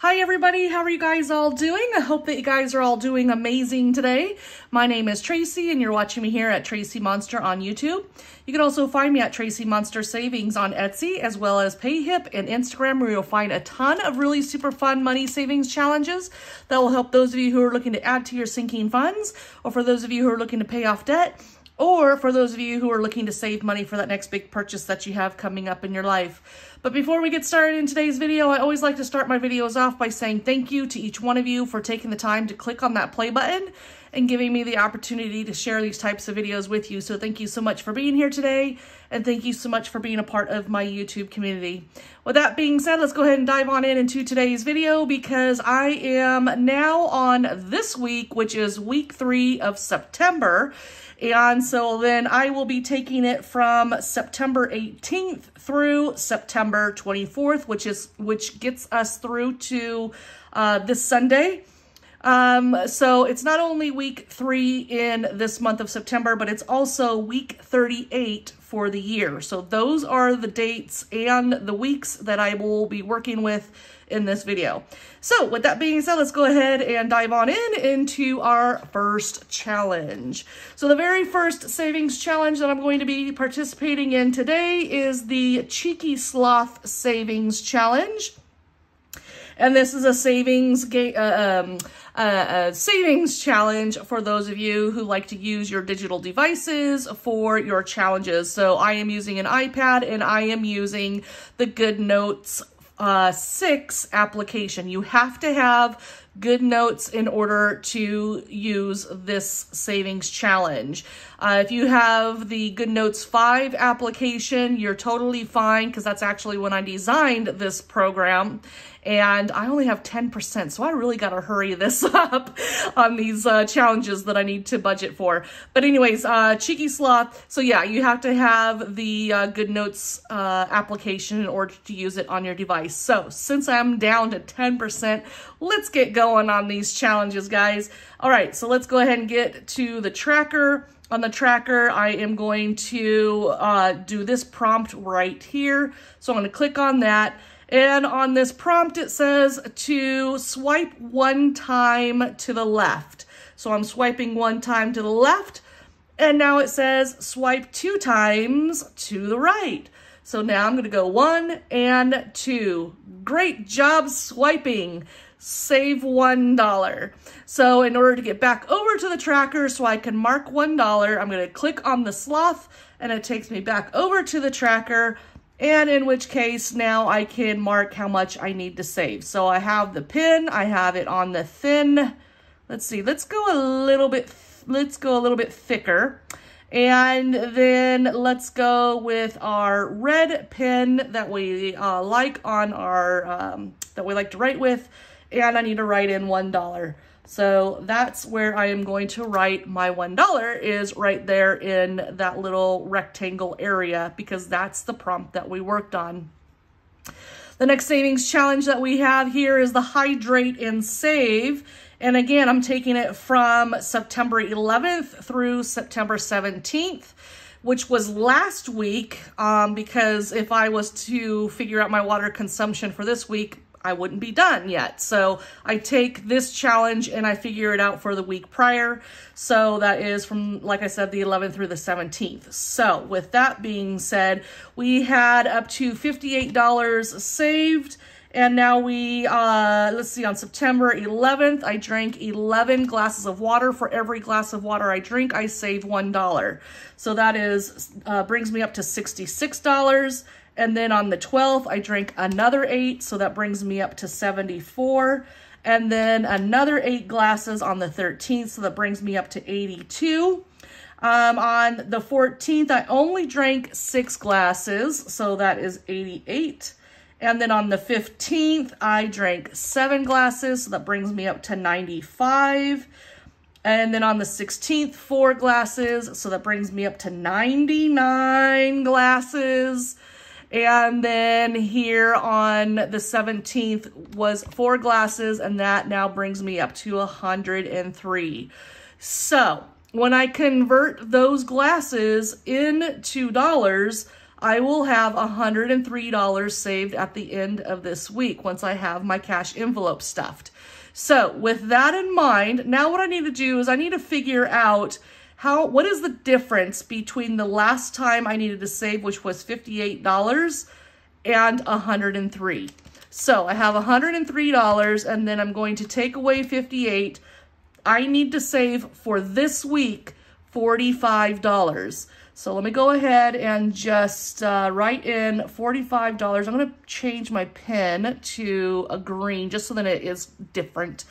Hi everybody, how are you guys all doing? I hope that you guys are all doing amazing today. My name is TracEy and you're watching me here at TracEy Monster on YouTube. You can also find me at TracEy Monster Savings on Etsy, as well as Payhip and Instagram, where you'll find a ton of really super fun money savings challenges that will help those of you who are looking to add to your sinking funds, or for those of you who are looking to pay off debt, or for those of you who are looking to save money for that next big purchase that you have coming up in your life. But before we get started in today's video, I always like to start my videos off by saying thank you to each one of you for taking the time to click on that play button and giving me the opportunity to share these types of videos with you. So thank you so much for being here today, and thank you so much for being a part of my YouTube community. With that being said, let's go ahead and dive on into today's video, because I am now on this week, which is week 3 of September. And so then I will be taking it from September 18th through September 24th, which gets us through to this Sunday. So it's not only week 3 in this month of September, but it's also week 38 for the year. So those are the dates and the weeks that I will be working with in this video. So with that being said, let's go ahead and dive on into our first challenge. So the very first savings challenge that I'm going to be participating in today is the Cheeky Sloth Savings Challenge. And this is a savings savings challenge for those of you who like to use your digital devices for your challenges. So I am using an iPad and I am using the GoodNotes 6 application. You have to have GoodNotes in order to use this savings challenge. If you have the GoodNotes 5 application, you're totally fine, because that's actually when I designed this program. And I only have 10%, so I really got to hurry this up on these challenges that I need to budget for. But anyways, Cheeky Sloth. So yeah, you have to have the GoodNotes application in order to use it on your device. So since I'm down to 10%, let's get going on these challenges, guys. All right, so let's go ahead and get to the tracker. On the tracker, I am going to do this prompt right here. So I'm going to click on that. And on this prompt, it says to swipe 1 time to the left. So I'm swiping 1 time to the left. And now it says swipe 2 times to the right. So now I'm going to go 1 and 2. Great job swiping. Save $1. So in order to get back over to the tracker so I can mark $1, I'm going to click on the sloth and it takes me back over to the tracker. And in which case now I can mark how much I need to save. So I have the pin, I have it on the thin. Let's see, let's go a little bit thicker. And then let's go with our red pen that we like on our, that we like to write with. And I need to write in $1. So that's where I am going to write my $1, is right there in that little rectangle area, because that's the prompt that we worked on. The next savings challenge that we have here is the Hydrate and Save. And again, I'm taking it from September 11th through September 17th, which was last week, because if I was to figure out my water consumption for this week, I wouldn't be done yet. So I take this challenge and I figure it out for the week prior. So that is from, like I said, the 11th through the 17th. So with that being said, we had up to $58 saved. And now we, let's see, on September 11th, I drank 11 glasses of water. For every glass of water I drink, I save $1. So that is, brings me up to $66. And then on the 12th, I drank another 8, so that brings me up to 74. And then another 8 glasses on the 13th, so that brings me up to 82. On the 14th, I only drank 6 glasses, so that is 88. And then on the 15th, I drank 7 glasses, so that brings me up to 95. And then on the 16th, 4 glasses, so that brings me up to 99 glasses. And then here on the 17th was 4 glasses, and that now brings me up to 103. So when I convert those glasses into dollars, I will have $103 saved at the end of this week once I have my cash envelope stuffed. So with that in mind, now what I need to do is I need to figure out what is the difference between the last time I needed to save, which was $58, and $103. So I have $103, and then I'm going to take away 58. I need to save for this week $45. So let me go ahead and just write in $45. I'm going to change my pen to a green just so that it is different.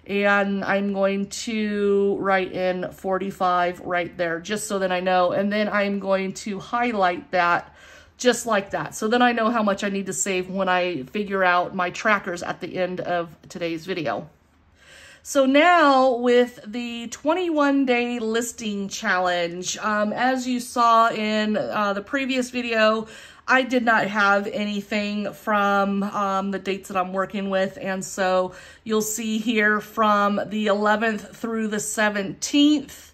And I'm going to write in 45 right there just so that I know. And then I'm going to highlight that just like that. So then I know how much I need to save when I figure out my trackers at the end of today's video. So now with the 21-day listing challenge, as you saw in the previous video, I did not have anything from the dates that I'm working with. And so you'll see here from the 11th through the 17th,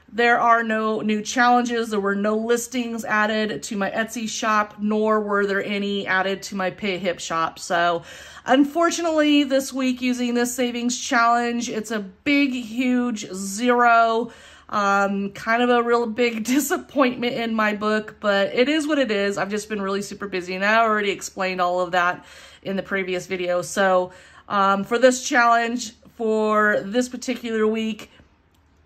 there are no new challenges. There were no listings added to my Etsy shop, nor were there any added to my Payhip shop. So unfortunately, this week using this savings challenge, it's a big, huge 0. Kind of a real big disappointment in my book, but it is what it is. I've just been really super busy, and I already explained all of that in the previous video. So for this challenge, for this particular week,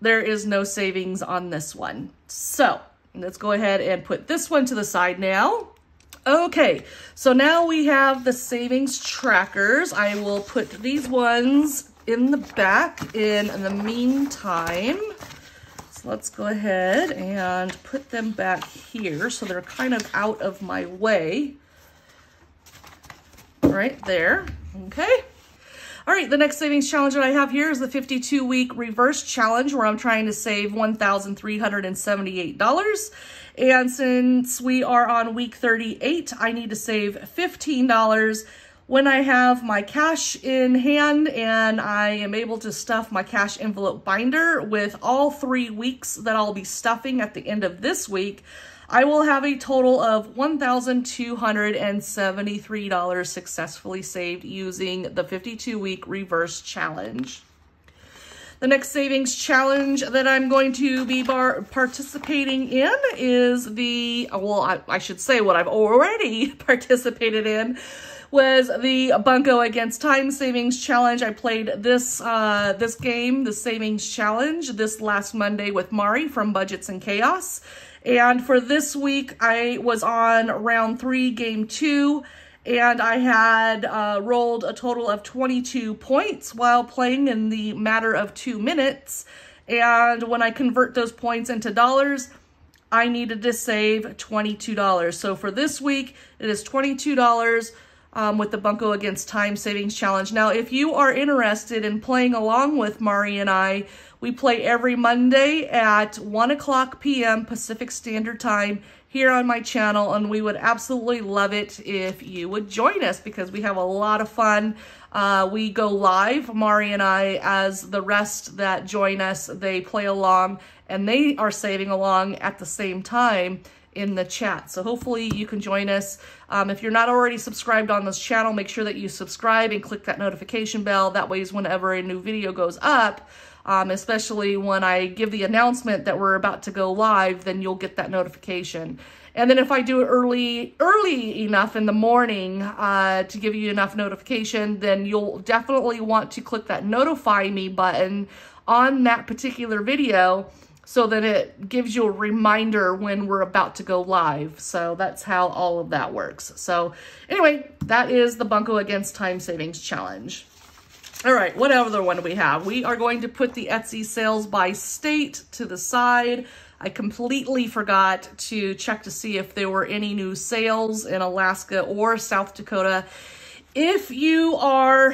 there is no savings on this one. So let's go ahead and put this one to the side now. Okay, so now we have the savings trackers. I will put these ones in the back in the meantime. So let's go ahead and put them back here so they're kind of out of my way. Right there, okay. All right, the next savings challenge that I have here is the 52-week reverse challenge where I'm trying to save $1,378. And since we are on week 38, I need to save $15 when I have my cash in hand and I am able to stuff my cash envelope binder with all 3 weeks that I'll be stuffing at the end of this week. I will have a total of $1,273 successfully saved using the 52-week reverse challenge. The next savings challenge that I'm going to be participating in is I should say what I've already participated in was the Bunco against time savings challenge. I played this game, the savings challenge, this last Monday with Mari from Budgets and Chaos. And for this week, I was on round 3, game 2, and I had rolled a total of 22 points while playing in the matter of 2 minutes. And when I convert those points into dollars, I needed to save $22. So for this week, it is $22 with the Bunco Against Time Savings Challenge. Now, if you are interested in playing along with Mari and I, we play every Monday at 1:00 p.m. Pacific Standard Time here on my channel, and we would absolutely love it if you would join us because we have a lot of fun. We go live, Mari and I, as the rest that join us, they play along, and they are saving along at the same time in the chat. So hopefully you can join us. If you're not already subscribed on this channel, make sure that you subscribe and click that notification bell. That way, whenever a new video goes up, especially when I give the announcement that we're about to go live, then you'll get that notification. And then if I do it early enough in the morning to give you enough notification, then you'll definitely want to click that notify me button on that particular video so that it gives you a reminder when we're about to go live. So that's how all of that works. So anyway, that is the Bunco Against Time Savings Challenge. All right, what other one do we have? We are going to put the Etsy sales by state to the side. I completely forgot to check to see if there were any new sales in Alaska or South Dakota. If you are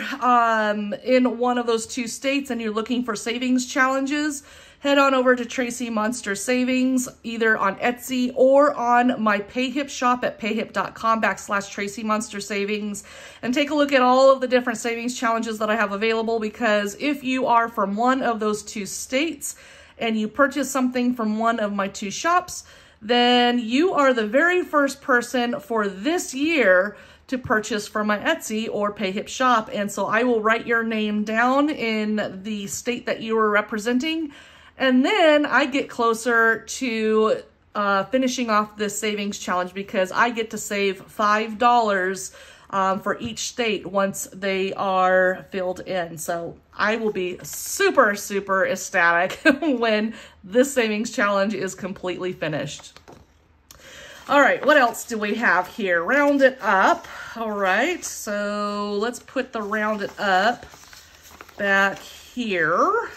in one of those 2 states and you're looking for savings challenges, head on over to TracEy Monster Savings, either on Etsy or on my Payhip shop at payhip.com/TracEy Monster Savings, and take a look at all of the different savings challenges that I have available, because if you are from one of those 2 states and you purchase something from one of my 2 shops, then you are the very first person for this year to purchase from my Etsy or Payhip shop. And so I will write your name down in the state that you are representing. And then I get closer to finishing off this savings challenge because I get to save $5 for each state once they are filled in. So I will be super, super ecstatic when this savings challenge is completely finished. All right, what else do we have here? Round it up. All right, so let's put the round it up back here.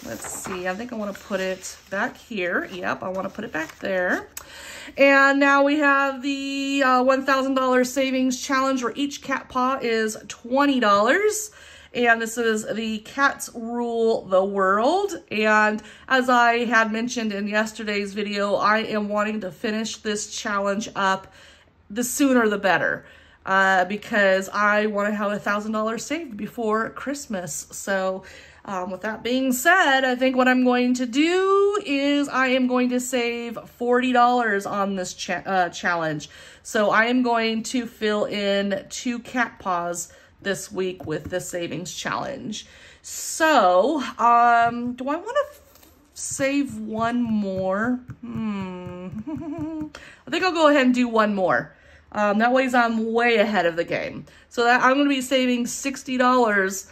Let's see, I think I want to put it back here. Yep, I want to put it back there. And now we have the $1,000 savings challenge where each cat paw is $20. And this is the Cats Rule the World. And as I had mentioned in yesterday's video, I am wanting to finish this challenge up the sooner the better. Because I want to have $1,000 saved before Christmas. So with that being said, I think what I'm going to do is I am going to save $40 on this challenge. So I am going to fill in 2 cat paws this week with the savings challenge. So, do I want to save one more? I think I'll go ahead and do one more. That way I'm way ahead of the game. So that I'm going to be saving $60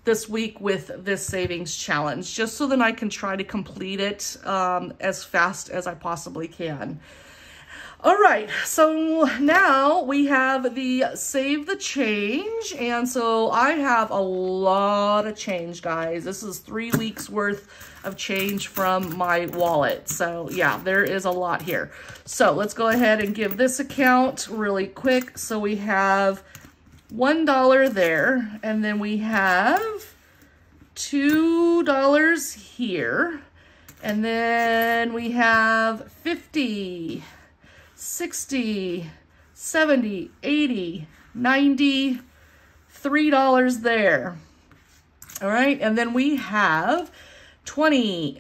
this week with this savings challenge, just so that I can try to complete it as fast as I possibly can. All right, so now we have the save the change. And so I have a lot of change, guys. This is 3 weeks worth of change from my wallet. So yeah, there is a lot here. So let's go ahead and give this account really quick. So we have $1 there, and then we have $2 here, and then we have 50, 60, 70, 80, 90, $3 there. All right, and then we have 10,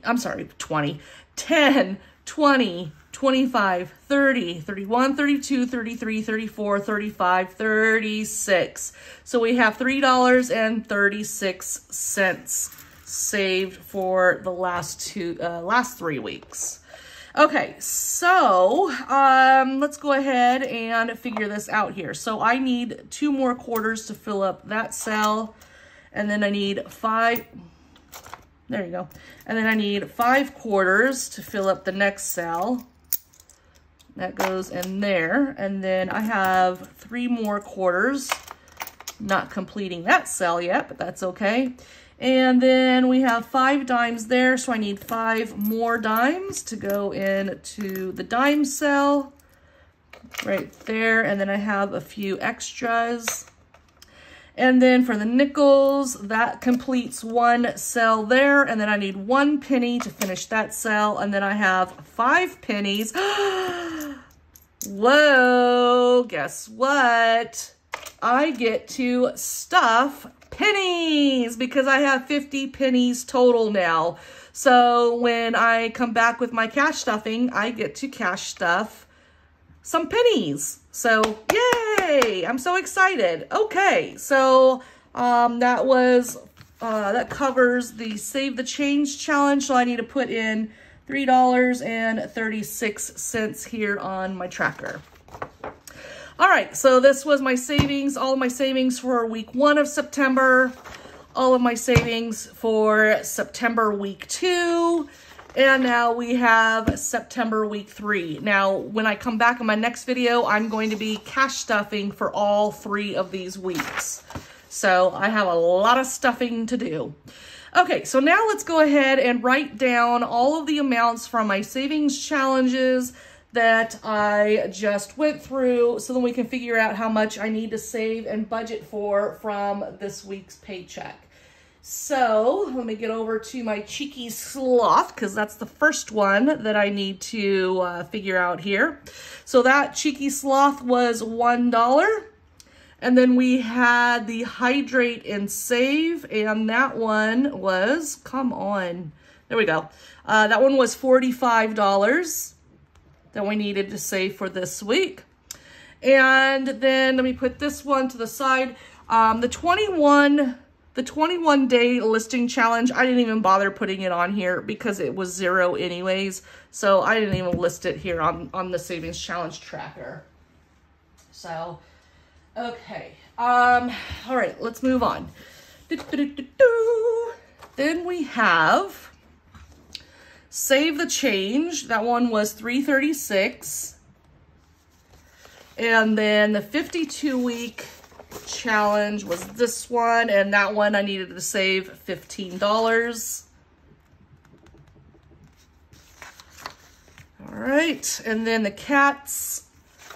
20, 25, 30, 31, 32, 33, 34, 35, 36. So we have $3.36 saved for the last 3 weeks. Okay, so let's go ahead and figure this out here. So I need 2 more quarters to fill up that cell, and then I need 5. There you go. And then I need 5 quarters to fill up the next cell. That goes in there. And then I have 3 more quarters, not completing that cell yet, but that's okay. And then we have 5 dimes there, so I need 5 more dimes to go into the dime cell right there. And then I have a few extras. And then for the nickels, that completes 1 cell there. And then I need 1 penny to finish that cell. And then I have 5 pennies. Whoa, guess what? I get to stuff pennies because I have 50 pennies total now. So when I come back with my cash stuffing, I get to cash stuff some pennies. So yay, I'm so excited. Okay, so that covers the Save the Change challenge. So I need to put in $3.36 here on my tracker. All right, so this was my savings, all of my savings for week 1 of September, all of my savings for September week 2, and now we have September week 3. Now, when I come back in my next video, I'm going to be cash stuffing for all 3 of these weeks. So I have a lot of stuffing to do. Okay, so now let's go ahead and write down all of the amounts from my savings challenges that I just went through, so then we can figure out how much I need to save and budget for from this week's paycheck. So let me get over to my cheeky sloth, because that's the first one that I need to figure out here. So that cheeky sloth was $1. And then we had the Hydrate and Save, and that one was, come on, There we go. That one was $45 that we needed to save for this week. And then let me put this one to the side. The 21 day listing challenge, I didn't even bother putting it on here because it was 0 anyways. So I didn't even list it here on the savings challenge tracker. So, okay. All right, let's move on. Then we have Save the Change. That one was $336. And then the 52-week challenge was this one, and that one I needed to save $15. All right, and then the Cats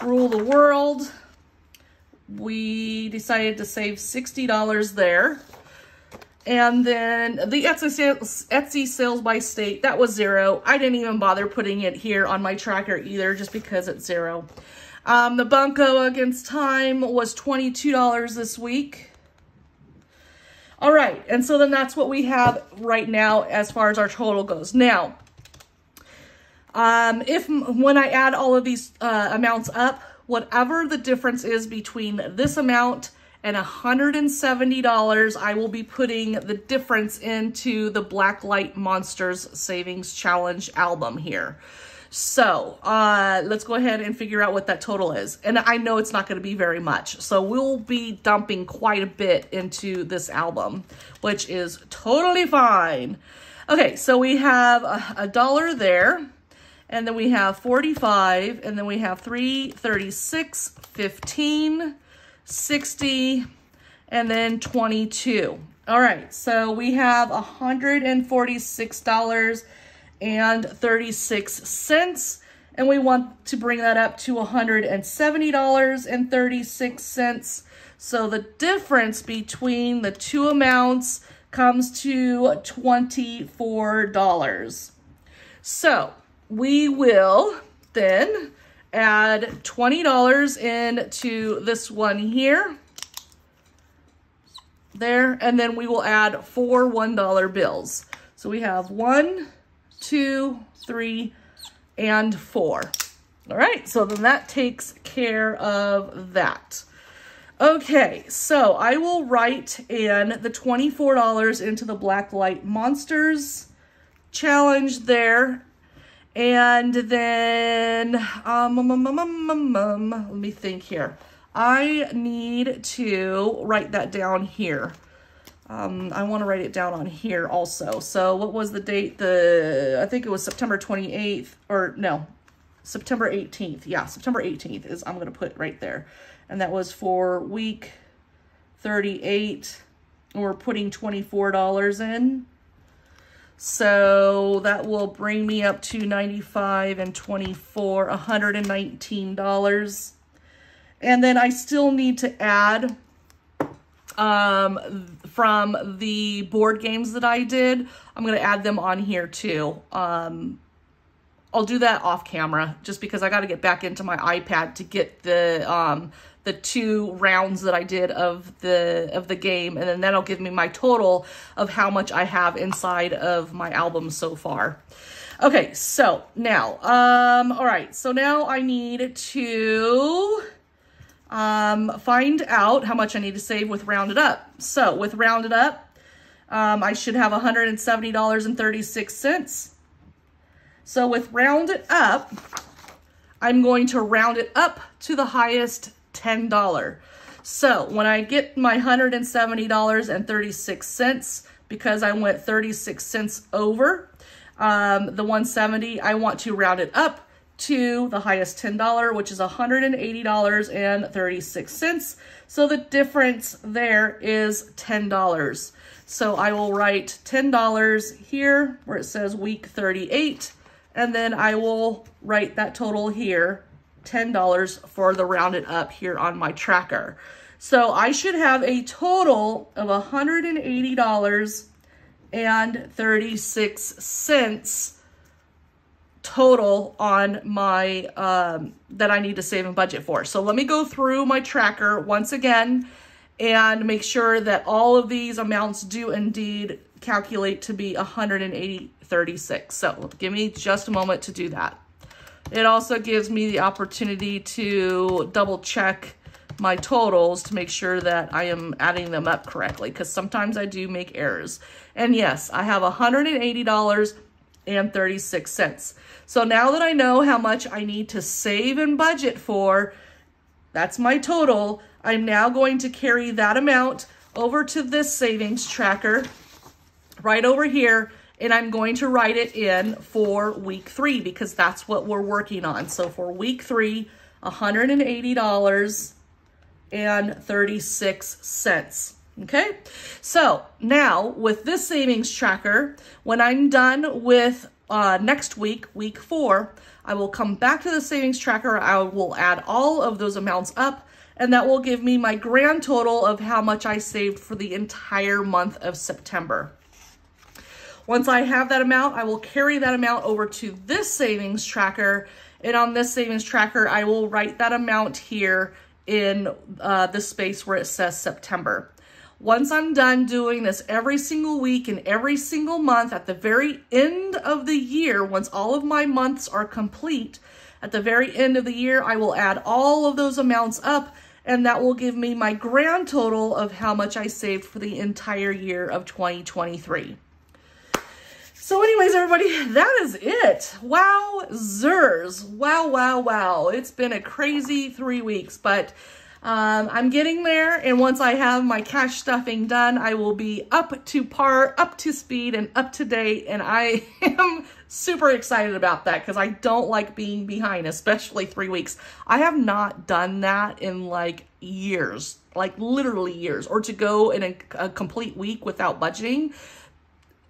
Rule the World. We decided to save $60 there. And then the Etsy sales by state, that was 0. I didn't even bother putting it here on my tracker either, just because it's 0. The Bunco Against Time was $22 this week. All right, and so then that's what we have right now as far as our total goes. Now, when I add all of these amounts up, whatever the difference is between this amount and $170, I will be putting the difference into the Blacklight Monsters Savings Challenge album here. So let's go ahead and figure out what that total is. And I know it's not going to be very much. So we'll be dumping quite a bit into this album, which is totally fine. Okay, so we have a dollar there. And then we have 45. And then we have 336, 15, 60, and then 22. All right, so we have $146.36, and we want to bring that up to $170.36. So the difference between the two amounts comes to $24. So we will then add $20 into this one here, there, and then we will add 4 $1 bills. So we have 1, 2, 3, and 4. All right, so then that takes care of that. Okay, so I will write in the $24 into the Blacklight Monsters challenge there. And then, let me think here. I need to write that down here. I want to write it down on here also. So what was the date? I think it was September 28th, or no, September 18th. Yeah, September 18th is, I'm going to put right there. And that was for week 38. And we're putting $24 in. So that will bring me up to 95 and 24, $119. And then I still need to add from the board games that I did. I'm going to add them on here too. I'll do that off camera just because I got to get back into my iPad to get the 2 rounds that I did of the game, and then that'll give me my total of how much I have inside of my album so far. Okay, so now, all right, so now I need to find out how much I need to save with Rounded Up. So with Rounded Up, I should have $170.36. So with Rounded Up, I'm going to round it up to the highest $10. So when I get my $170.36, because I went 36 cents over the 170, I want to round it up to the highest $10, which is $180.36. So the difference there is $10. So I will write $10 here where it says week 38, and then I will write that total here, $10 for the rounded up here on my tracker. So I should have a total of $180.36 total on my, that I need to save and budget for. So let me go through my tracker once again and make sure that all of these amounts do indeed calculate to be $180 $8.36. So give me just a moment to do that. It also gives me the opportunity to double check my totals to make sure that I am adding them up correctly, because sometimes I do make errors. And yes, I have $180.36. So now that I know how much I need to save and budget for, that's my total, I'm now going to carry that amount over to this savings tracker right over here, and I'm going to write it in for week 3 because that's what we're working on. So for week 3, $180.36. Okay, so now with this savings tracker, when I'm done with next week, week 4, I will come back to the savings tracker. I will add all of those amounts up, and that will give me my grand total of how much I saved for the entire month of September. Once I have that amount, I will carry that amount over to this savings tracker, and on this savings tracker, I will write that amount here in the space where it says September. Once I'm done doing this every single week and every single month, at the very end of the year, once all of my months are complete, at the very end of the year, I will add all of those amounts up, and that will give me my grand total of how much I saved for the entire year of 2023. So anyways, everybody, that is it. Wowzers. Wow, wow, wow. It's been a crazy 3 weeks, but I'm getting there. And once I have my cash stuffing done, I will be up to par, up to speed, and up to date. And I am super excited about that because I don't like being behind, especially 3 weeks. I have not done that in like years, like literally years, or to go in a complete week without budgeting.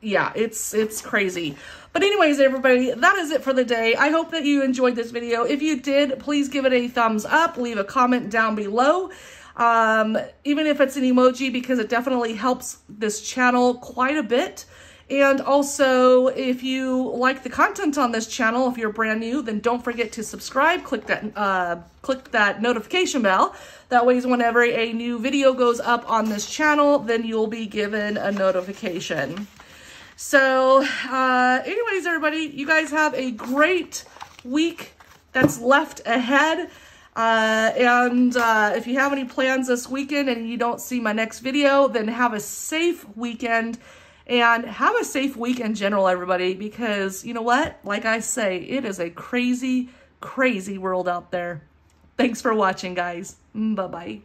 Yeah, it's crazy. But anyways, everybody, that is it for the day. I hope that you enjoyed this video. If you did, please give it a thumbs up. Leave a comment down below, even if it's an emoji, because it definitely helps this channel quite a bit. And also, if you like the content on this channel, if you're brand new, then don't forget to subscribe. Click that notification bell. That way, whenever a new video goes up on this channel, then you'll be given a notification. So anyways, everybody, you guys have a great week that's left ahead. If you have any plans this weekend and you don't see my next video, then have a safe weekend, and have a safe week in general, everybody, because you know what? Like I say, it is a crazy, crazy world out there. Thanks for watching, guys. Bye-bye.